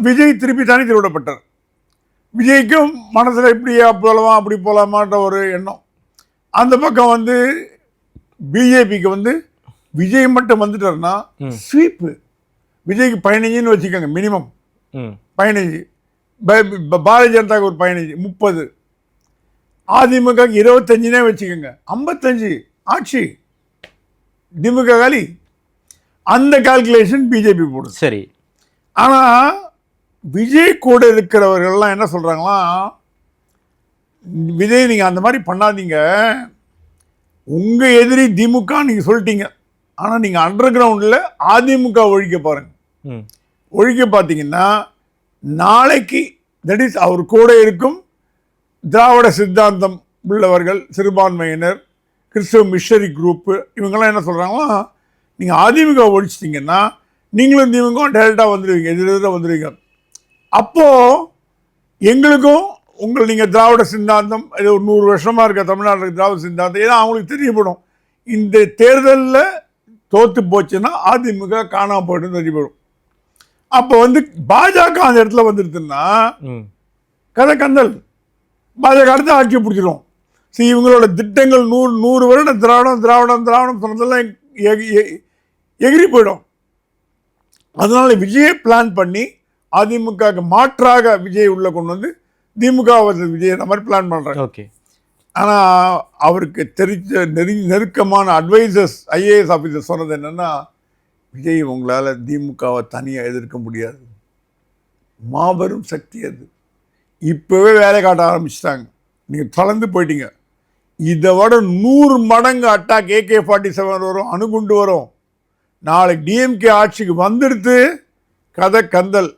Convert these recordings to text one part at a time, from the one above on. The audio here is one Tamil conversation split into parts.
விஜய் திருப்பி தனித்து விடப்பட்டார். விஜய்க்கும் மனசில் இப்படியா போகலாமா அப்படி போகலாமான்ற ஒரு எண்ணம். அந்த பக்கம் வந்து பிஜேபிக்கு வந்து விஜய் மட்டும் வந்துட்டார்னா ஸ்வீப்பு. விஜய்க்கு 15ன்னு வச்சுக்கோங்க மினிமம், 15. பாரதிய ஜனதாவுக்கு ஒரு 15, 30. அதிமுக 25னே வச்சுக்கோங்க, 55 ஆட்சி. திமுக காலி. அந்த கால்குலேஷன் பிஜேபி போடுது. சரி. ஆனால் விஜய் கூட இருக்கிறவர்கள்லாம் என்ன சொல்கிறாங்களாம், விஜய் நீங்கள் அந்த மாதிரி பண்ணாதீங்க, உங்கள் எதிரி திமுக நீங்கள் சொல்லிட்டீங்க, ஆனால் நீங்கள் அண்டர் கிரவுண்டில் அதிமுக ஒழிக்க பாருங்க. ஒழிக்க பார்த்தீங்கன்னா நாளைக்கு தட் இஸ் அவர் கூட இருக்கும் திராவிட சித்தாந்தம் உள்ளவர்கள், சிறுபான்மையினர், கிறிஸ்தவ மிஷனரி குரூப்பு, இவங்கெல்லாம் என்ன சொல்கிறாங்களா, நீங்கள் அதிமுக ஒழிச்சிட்டிங்கன்னா நீங்களும் திமுக டேரெக்டாக வந்துடுவீங்க, எதிரெதிராக வந்துடுவீங்க. அப்போது எங்களுக்கும் நீங்கள் திராவிட சித்தாந்தம் இது ஒரு 100 வருஷமாக இருக்க தமிழ்நாட்டில் திராவிட சித்தாந்தம் ஏதோ அவங்களுக்கு தெரியப்படும். இந்த தேர்தலில் தோற்று போச்சுன்னா அதிமுக காணாமல் போய்ட்டு தெரியப்படும். அப்போ வந்து பாஜக அந்த இடத்துல வந்துடுதுன்னா கதை கந்தல். பாஜக அடுத்து ஆட்சி பிடிச்சிடும். சரி, இவங்களோட திட்டங்கள் 100 வருடம் திராவிடம் சொன்னதெல்லாம் எகிரி போயிடும். அதனால விஜயை பிளான் பண்ணி அதிமுக மாற்றாக விஜய் உள்ள கொண்டு வந்து திமுக விஜய் அந்த மாதிரி பிளான் பண்ணுறாங்க. ஓகே. ஆனால் அவருக்கு தெரிஞ்ச நெருக்கமான அட்வைசர்ஸ், ஐஏஎஸ் ஆஃபீஸர் சொன்னது என்னென்னா, விஜய் உங்களால் திமுகவை தனியாக எதிர்க்க முடியாது, மாபெரும் சக்தி அது, இப்போவே வேலை காட்ட ஆரம்பிச்சிட்டாங்க, நீங்கள் தளர்ந்து போயிட்டீங்க, இதை விட 100 மடங்கு அட்டாக் AK-47 வரும், அணுகுண்டு வரும், நாளைக்கு டிஎம்கே ஆட்சிக்கு வந்துடுத்து கதை கந்தல்.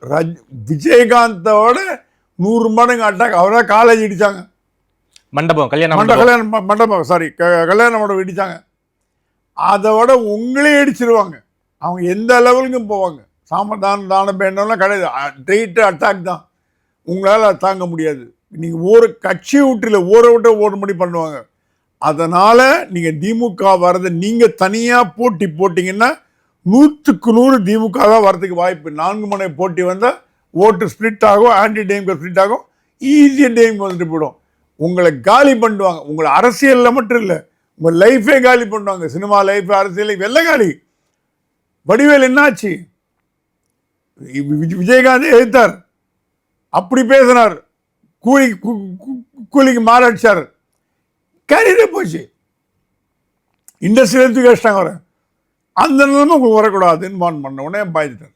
விஜயகாந்தோட 100 மடங்கு அட்டாக். அவராக காலேஜ் இடித்தாங்க, கல்யாண மண்டபம் இடித்தாங்க, அதை விட உங்களே அடிச்சிருவாங்க. அவங்க எந்த லெவலுக்கும் போவாங்க. தான பேண்டெல்லாம் கிடையாது, ஸ்ட்ரெயிட்டு அட்டாக் தான். உங்களால் தாங்க முடியாது. நீங்கள் ஒரு கட்சியை விட்டுல ஊரை விட்டு ஓடும்படி பண்ணுவாங்க. அதனால் நீங்கள் திமுக வர்றதை நீங்கள் தனியாக போட்டி போட்டிங்கன்னா 100க்கு 100 திமுக தான் வரதுக்கு வாய்ப்பு. 4 முனை போட்டி வந்தால் ஓட்டு ஸ்ப்ளிட் ஆகும், ஆன்டி டிஎம்கே ஸ்ப்ளிட் ஆகும், ஈஸியாக டிஎம்கே வந்துட்டு போயிடும். உங்களை காலி பண்ணுவாங்க. உங்களை அரசியலில் மட்டும் இல்லை, உங்கள் லைஃபே காலி பண்ணுவாங்க. சினிமா லைஃப், அரசியல் லைஃப் எல்லாம் காலி. வடிவேல் என்னாச்சு, விஜயகாந்த் எதிர்த்தார், அப்படி பேசினார், கூலிக்கு மாரடிச்சார், கேரியரே போச்சு, இண்டஸ்ட்ரியல் எடுத்து வச்சிட்டாங்க. அவரை அந்த நிலைமை உங்களுக்கு வரக்கூடாதுன்னு பண்ண உடனே பாய்ச்சிட்டார்.